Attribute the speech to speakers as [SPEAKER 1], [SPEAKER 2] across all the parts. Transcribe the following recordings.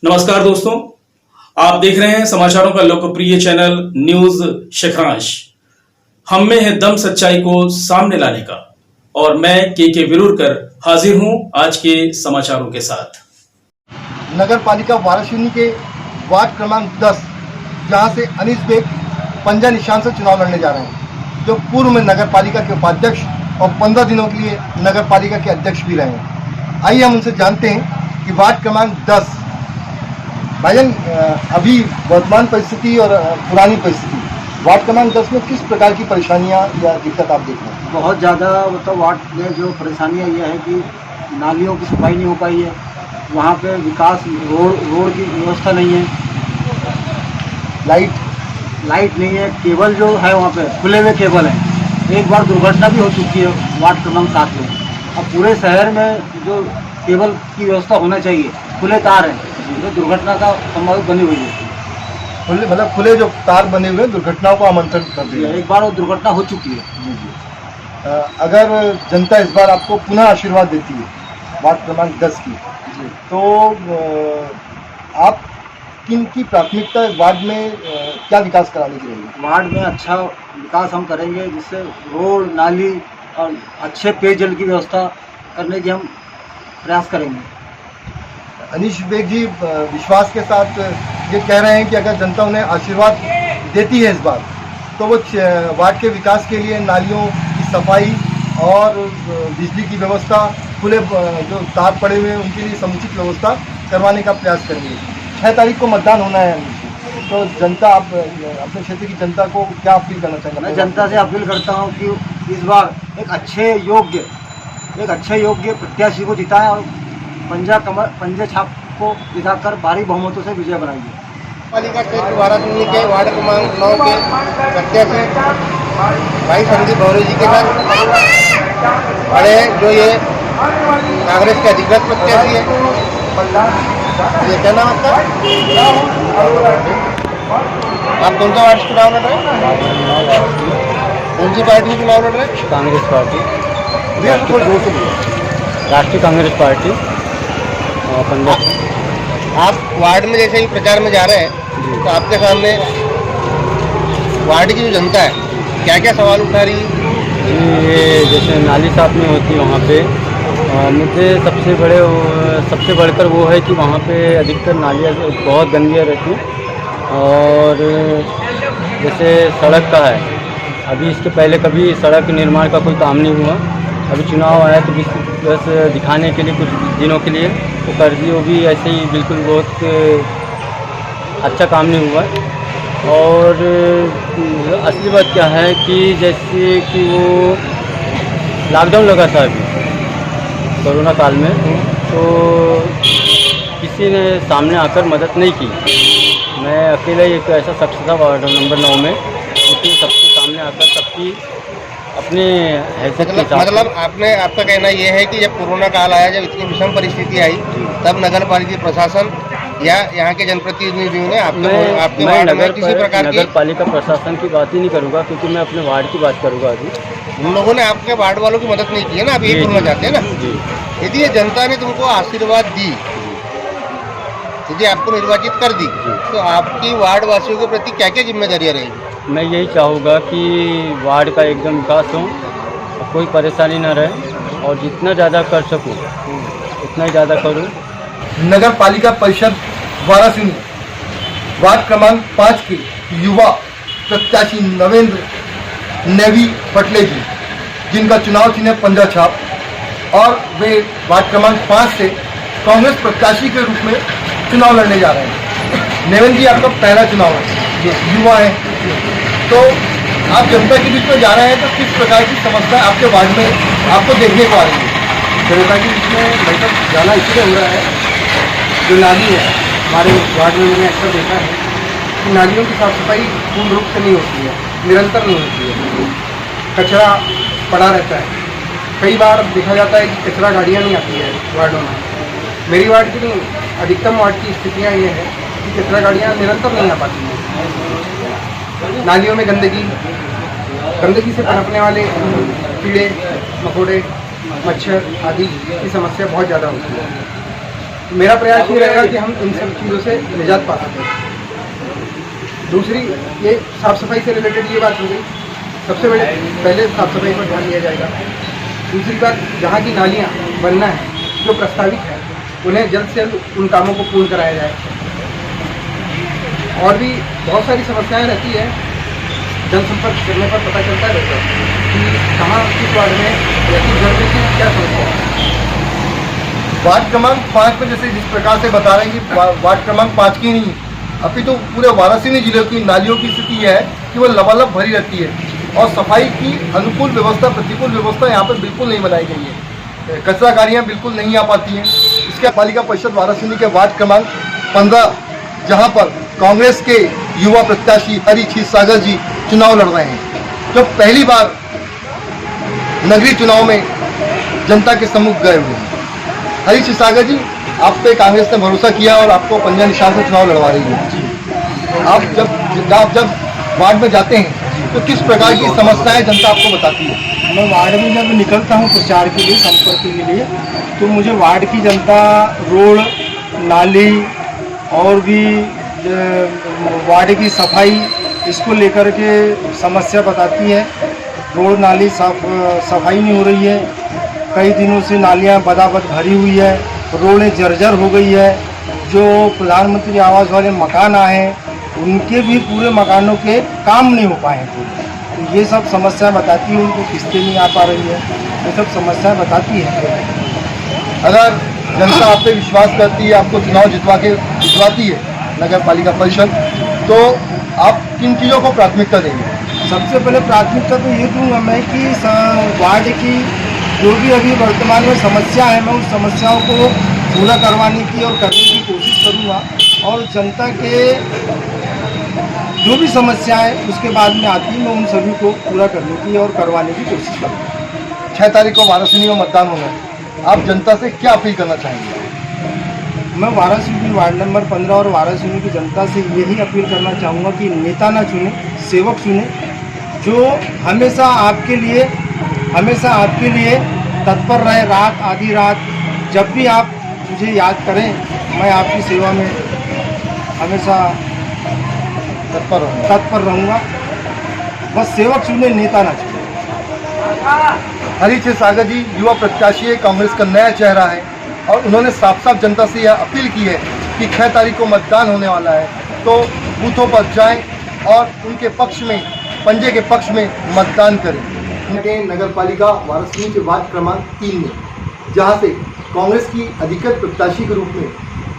[SPEAKER 1] नमस्कार दोस्तों, आप देख रहे हैं समाचारों का लोकप्रिय चैनल न्यूज शेखरांश। हम में है दम सच्चाई को सामने लाने का और मैं के विरुरकर हाजिर हूं आज के समाचारों के साथ।
[SPEAKER 2] नगर पालिका वाराणसी के वार्ड क्रमांक 10 जहां से अनीस बेग पंजा निशान से चुनाव लड़ने जा रहे हैं, जो पूर्व में नगर पालिका के उपाध्यक्ष और 15 दिनों के लिए नगर पालिका के अध्यक्ष भी रहे हैं। आइए हम उनसे जानते हैं कि वार्ड क्रमांक 10 भाईजान अभी वर्तमान परिस्थिति और पुरानी परिस्थिति वार्ड क्रमांक 10 में किस प्रकार की परेशानियां या दिक्कत आप देख रहे हैं?
[SPEAKER 3] बहुत ज़्यादा मतलब वार्ड में जो परेशानियां ये है कि नालियों की सफाई नहीं हो पाई है, वहाँ पे विकास रोड की व्यवस्था नहीं है, लाइट नहीं है, केबल जो है वहाँ पे खुले हुए केबल हैं। एक बार दुर्घटना भी हो चुकी है वार्ड क्रमांक 7 में। अब पूरे शहर में जो केबल की व्यवस्था होना चाहिए, खुले तार हैं, जो दुर्घटना का संभावित बनी हुई है।
[SPEAKER 2] खुले जो तार बने हुए दुर्घटनाओं को आमंत्रण कर दिया।
[SPEAKER 3] एक बार वो दुर्घटना हो चुकी है।
[SPEAKER 2] जी। अगर जनता इस बार आपको पुनः आशीर्वाद देती है वार्ड क्रमांक 10 की, तो आप किन की प्राथमिकता वार्ड में क्या विकास कराने की रहेगी?
[SPEAKER 3] वार्ड में अच्छा विकास हम करेंगे, जिससे रोड, नाली और अच्छे पेयजल की व्यवस्था करने की हम प्रयास करेंगे।
[SPEAKER 2] अनीस बेग जी विश्वास के साथ ये कह रहे हैं कि अगर जनता उन्हें आशीर्वाद देती है इस बार, तो वो वार्ड के विकास के लिए नालियों की सफाई और बिजली की व्यवस्था, खुले जो तार पड़े हुए हैं उनके लिए समुचित व्यवस्था करवाने का प्रयास करेंगे। 6 तारीख को मतदान होना है, तो जनता, आप अपने क्षेत्र की जनता को क्या अपील करना चाहेंगे?
[SPEAKER 3] मैं जनता से अपील करता हूं कि इस बार एक अच्छे योग्य प्रत्याशी को जिताएं और पंजे छाप को दिखाकर भारी बहुमतों से विजय बनाइए।
[SPEAKER 4] पालिका क्षेत्र वाराणसी के वार्ड क्रमांक 9 के प्रत्याशी भाई संदीप भौरे जी के साथ खड़े हैं, जो ये कांग्रेस के अधिकृत प्रत्याशी है। ये क्या नाम आपका? आप कौन सा वार्ड से चुनाव लड़ रहे हैं? कौन सी पार्टी से चुनाव लड़ रहे हैं?
[SPEAKER 3] कांग्रेस पार्टी, राष्ट्रीय कांग्रेस पार्टी।
[SPEAKER 4] आप वार्ड में जैसे ही प्रचार में जा रहे हैं, तो आपके सामने वार्ड की जो जनता है क्या क्या सवाल उठा रही है?
[SPEAKER 3] ये जैसे नाली साफ नहीं होती वहाँ पे, मुझे सबसे बढ़कर वो है कि वहाँ पे अधिकतर नालियाँ बहुत गंदियाँ रहती हैं। और जैसे सड़क का है, अभी इसके पहले कभी सड़क निर्माण का कोई काम नहीं हुआ। अभी चुनाव आया तो बस दिखाने के लिए कुछ दिनों के लिए वो कर दी, वो भी ऐसे ही बिल्कुल बहुत अच्छा काम नहीं हुआ। और असली बात क्या है कि जैसे कि वो लॉकडाउन लगा था अभी कोरोना काल में, तो किसी ने सामने आकर मदद नहीं की। मैं अकेला ही एक ऐसा शख्स था वार्ड नंबर 9 में, उसने सबके सामने आकर सबकी अपने
[SPEAKER 4] मतलब आपका कहना ये है कि जब कोरोना काल आया, जब इतनी विषम परिस्थिति आई, तब नगर पालिका प्रशासन या यहाँ के जनप्रतिनिधियों ने आपके वार्ड में किसी प्रकार की...
[SPEAKER 3] नगर पालिका प्रशासन की बात ही नहीं करूँगा, क्योंकि मैं अपने वार्ड की बात करूँगा। अभी
[SPEAKER 4] उन लोगों ने आपके वार्ड वालों की मदद नहीं की है ना, आप यही बोलना चाहते हैं ना? यदि ये जनता ने तुमको आशीर्वाद दी, यदि आपको निर्वाचित कर दी, तो आपकी वार्ड वासियों के प्रति क्या क्या जिम्मेदारियाँ रहेगी?
[SPEAKER 3] मैं यही चाहूँगा कि वार्ड का एकदम विकास हो, कोई परेशानी न रहे, और जितना ज़्यादा कर सकूँ उतना ही ज़्यादा करूँ।
[SPEAKER 2] नगर पालिका परिषद वाराणसी वार्ड क्रमांक 5 के युवा प्रत्याशी नवेंद्र नेवी पटले जी, जिनका चुनाव चिन्ह पंजा छाप, और वे वार्ड क्रमांक 5 से कांग्रेस प्रत्याशी के रूप में चुनाव लड़ने जा रहे हैं। नेवेंद्र जी, आपका पहला चुनाव है, युवा है, तो आप जनता के बीच में जा रहे हैं, तो किस प्रकार की समस्या आपके वार्ड में आपको देखने को आ रही है?
[SPEAKER 5] जनता के बीच में मतलब जाना इसलिए हो रहा है, जो नाली है हमारे वार्ड में, मैंने अक्सर देखा है कि नालियों की साफ सफाई पूर्ण रूप से नहीं होती है, निरंतर नहीं होती है, कचरा पड़ा रहता है। कई बार देखा जाता है कि कचरा गाड़ियाँ नहीं आती है वार्डों में। मेरी वार्ड की नहीं, अधिकतम वार्ड की स्थितियाँ ये हैं कि कचरा गाड़ियाँ निरंतर नहीं आ पाती हैं। नालियों में गंदगी से पनपने वाले कीड़े मकोड़े, मच्छर आदि की समस्या बहुत ज़्यादा होती है। मेरा प्रयास ये रहेगा कि हम इन सब चीज़ों से निजात पा सकें। दूसरी, ये साफ़ सफाई से रिलेटेड ये बात हो गई। सबसे पहले साफ़ सफाई पर ध्यान दिया जाएगा। दूसरी बात, जहाँ की नालियाँ बनना है जो प्रस्तावित है उन्हें जल्द से जल्द उन कामों को पूर्ण कराया जाए। और भी बहुत सारी समस्याएं रहती है, जनसंपर्क करने पर पता चलता रहता है कि कहाँ किस वार्ड में या किस घर में क्या समस्या है।
[SPEAKER 2] वार्ड क्रमांक 5 में जैसे जिस प्रकार से बता रहे हैं कि वार्ड क्रमांक 5 की नहीं, अभी तो पूरे वाराणसी जिले की नालियों की स्थिति है कि वो लबालब भरी रहती है और सफाई की अनुकूल व्यवस्था, प्रतिकूल व्यवस्था यहाँ पर बिल्कुल नहीं बनाई गई है। कचरा गाड़ियाँ बिल्कुल नहीं आ पाती हैं। इसके पालिका परिषद वाराणसी के वार्ड क्रमांक 15 जहाँ पर कांग्रेस के युवा प्रत्याशी हरी क्षीरसागर जी चुनाव लड़ रहे हैं, जो पहली बार नगरीय चुनाव में जनता के सम्मुख गए हुए हैं। हरी क्षीरसागर जी, आप पे कांग्रेस ने भरोसा किया और आपको पंजा निशान से चुनाव लड़वा रही है। आप जब वार्ड में जाते हैं तो किस प्रकार की समस्याएं जनता आपको बताती है?
[SPEAKER 6] मैं वार्ड में जब निकलता हूँ प्रचार के लिए, संपर्क के लिए, तो मुझे वार्ड की जनता रोड, नाली और भी वार्ड की सफाई, इसको लेकर के समस्या बताती है। रोड नाली सफाई नहीं हो रही है, कई दिनों से नालियाँ बदाबद भरी हुई है, रोडें जर्जर हो गई है। जो प्रधानमंत्री आवास वाले मकान आए हैं उनके भी पूरे मकानों के काम नहीं हो पाए पूरे। तो ये सब समस्या बताती है, उनको किस्तें नहीं आ पा रही है, ये सब समस्या बताती है।
[SPEAKER 2] अगर जनता आप पे विश्वास करती है, आपको चुनाव जितवाती है नगर पालिका परिषद, तो आप किन चीज़ों को प्राथमिकता देंगे?
[SPEAKER 6] सबसे पहले प्राथमिकता तो ये दूंगा मैं कि वार्ड की जो भी अभी वर्तमान में समस्या है, मैं उस समस्याओं को पूरा करवाने की और करने की कोशिश करूंगा। और जनता के जो भी समस्याएं उसके बाद में आती है, मैं उन सभी को पूरा करने की और करवाने की कोशिश करूँगा।
[SPEAKER 2] 6 तारीख को वाराणसी में मतदान होना है, आप जनता से क्या अपील करना चाहेंगे?
[SPEAKER 6] मैं वाराणसी वार्ड नंबर 15 और वाराणसी की जनता से यही अपील करना चाहूँगा कि नेता ना चुने, सेवक चुने, जो हमेशा आपके लिए तत्पर रहे। रात आधी रात जब भी आप मुझे याद करें, मैं आपकी सेवा में हमेशा तत्पर रहूँगा। बस सेवक चुने, नेता ना चुने।
[SPEAKER 2] हरी क्षीरसागर जी युवा प्रत्याशी है, कांग्रेस का नया चेहरा है और उन्होंने साफ साफ जनता से यह अपील की है कि 6 तारीख को मतदान होने वाला है, तो बूथों पर जाएं और उनके पक्ष में, पंजे के पक्ष में मतदान करें। नगर पालिका वाराणसी के वार्ड क्रमांक 3 में, जहां से कांग्रेस की अधिकृत प्रत्याशी के रूप में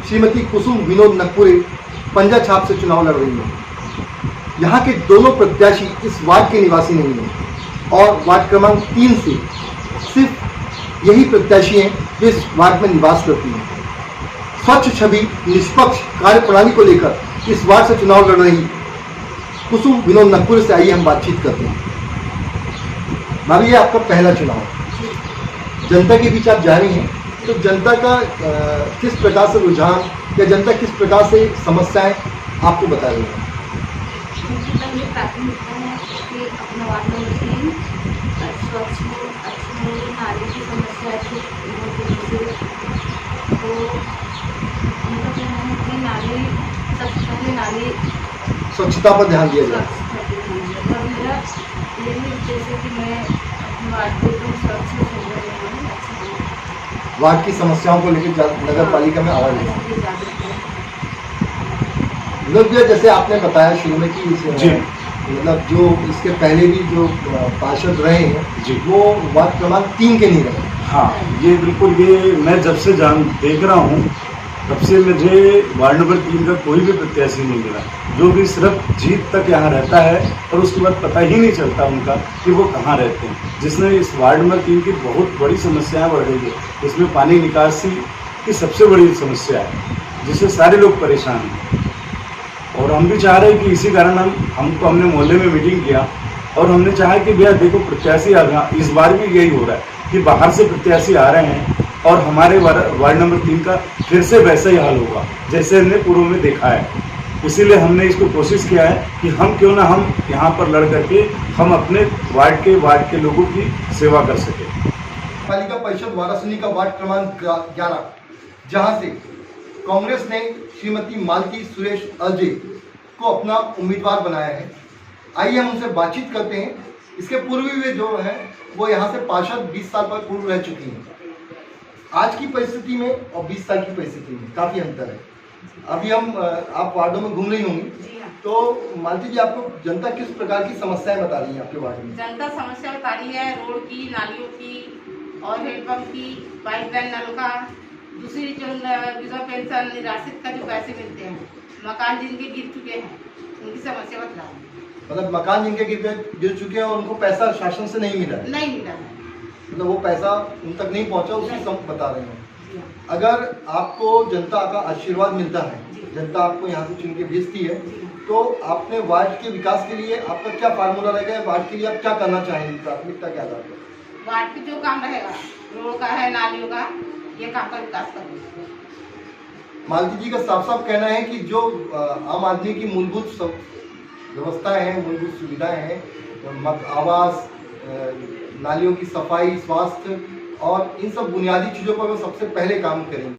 [SPEAKER 2] श्रीमती कुसुम विनोद नकपुरे पंजा छाप से चुनाव लड़ रही है। यहाँ के दोनों प्रत्याशी इस वार्ड के निवासी नहीं हैं और वार्ड क्रमांक 3 से सिर्फ यही प्रत्याशी हैं जो इस वार्ड में निवास करती हैं। स्वच्छ छवि, निष्पक्ष कार्यप्रणाली को लेकर इस वार्ड से चुनाव लड़ रही कुसुम विनोद नकपुरे से आइए हम बातचीत करते हैं। भाभी, ये आपका पहला चुनाव, जनता के बीच आप जा रही हैं, तो जनता का किस प्रकार से रुझान या जनता किस प्रकार से समस्याएं आपको बता रही है?
[SPEAKER 7] ये प्राथमिकता है कि अपना वार्ड नंबर 3 स्वच्छ हो, अच्छा हो, नाली की समस्या अच्छी तो उनका कहना है कि नाली, सबसे पहले नाली
[SPEAKER 2] स्वच्छता पर ध्यान दिया जाए।
[SPEAKER 7] और मेरा यही उद्देश्य कि मैं अपने वार्ड को एकदम स्वच्छ सुंदर बनाऊँ, अच्छा
[SPEAKER 2] वार्ड की समस्याओं को लेकर नगर पालिका में आवाज उठाएं। विनोद भैया, जैसे आपने बताया शुरू में कि मतलब जो इसके पहले भी जो पार्षद रहे हैं
[SPEAKER 8] जी,
[SPEAKER 2] वो वार्ड क्रमांक 3 के नहीं रहे।
[SPEAKER 8] हाँ, ये बिल्कुल, ये मैं जब से देख रहा हूँ तब से मुझे वार्ड नंबर 3 का कोई भी प्रत्याशी नहीं मिला जो भी सिर्फ जीत तक यहाँ रहता है और उसके बाद पता ही नहीं चलता उनका कि वो कहाँ रहते हैं। जिसने इस वार्ड नंबर 3 की बहुत बड़ी समस्याएं बढ़ रही है। इसमें पानी निकासी की सबसे बड़ी समस्या है जिससे सारे लोग परेशान हैं। और हम भी चाह रहे हैं कि इसी कारण हमने मोहल्ले में मीटिंग किया और हमने चाहा कि भैया देखो, प्रत्याशी आ गया, इस बार भी यही हो रहा है कि बाहर से प्रत्याशी आ रहे हैं और हमारे वार्ड नंबर 3 का फिर से वैसा ही हाल होगा जैसे हमने पूर्व में देखा है। इसीलिए हमने इसको कोशिश किया है कि हम क्यों ना हम यहाँ पर लड़ करके हम अपने वार्ड के लोगों की सेवा कर सकें।
[SPEAKER 2] पालिका परिषद वाराणसी का वार्ड क्रमांक 11, जहाँ से कांग्रेस ने श्रीमती मालती सुरेश अजय को अपना उम्मीदवार बनाया है। आइए हम उनसे बातचीत करते हैं। इसके पूर्व भी वे जो हैं वो यहाँ से पार्षद 20 साल पर पूर्व रह चुकी हैं। आज की परिस्थिति में और 20 साल की परिस्थिति में काफ़ी अंतर है। अभी आप वार्डों में घूम रही होंगी,
[SPEAKER 9] जी हाँ।
[SPEAKER 2] तो मालती जी, आपको जनता किस प्रकार की समस्याएं बता रही है आपके वार्ड में?
[SPEAKER 9] जनता समस्या बता रही है रोड की, नालियों की और हैंडपम्प की, पाइपलाइन नल का, दूसरी जो विधवा पेंशन निराश्रित का जो पैसे मिलते हैं, मकान जिनके गिर चुके हैं उनकी समस्या बता रही है।
[SPEAKER 2] मतलब मकान जिनके गिर चुके हैं और उनको पैसा शासन से नहीं मिला,
[SPEAKER 9] नहीं मिला है।
[SPEAKER 2] मतलब वो पैसा उन तक नहीं पहुंचा, उसकी सब बता रहे हैं।
[SPEAKER 9] जी हाँ।
[SPEAKER 2] अगर आपको जनता का आशीर्वाद मिलता है, जनता आपको यहाँ से चुन के भेजती है, तो आपने वार्ड के विकास के लिए आपका क्या फार्मूला रहेगा? वार्ड के लिए आप क्या करना चाहेंगे? प्राथमिकता क्या रहेगा?
[SPEAKER 9] वार्ड पे जो काम रहेगा, रोड का है, नालियों का, ये काम का विकास करेंगे।
[SPEAKER 2] मालती जी का साफ साफ कहना है कि जो आम आदमी की मूलभूत व्यवस्थाएं हैं, मूलभूत सुविधाएं हैं, आवास, नालियों की सफाई, स्वास्थ्य और इन सब बुनियादी चीज़ों पर वो सबसे पहले काम करेंगे।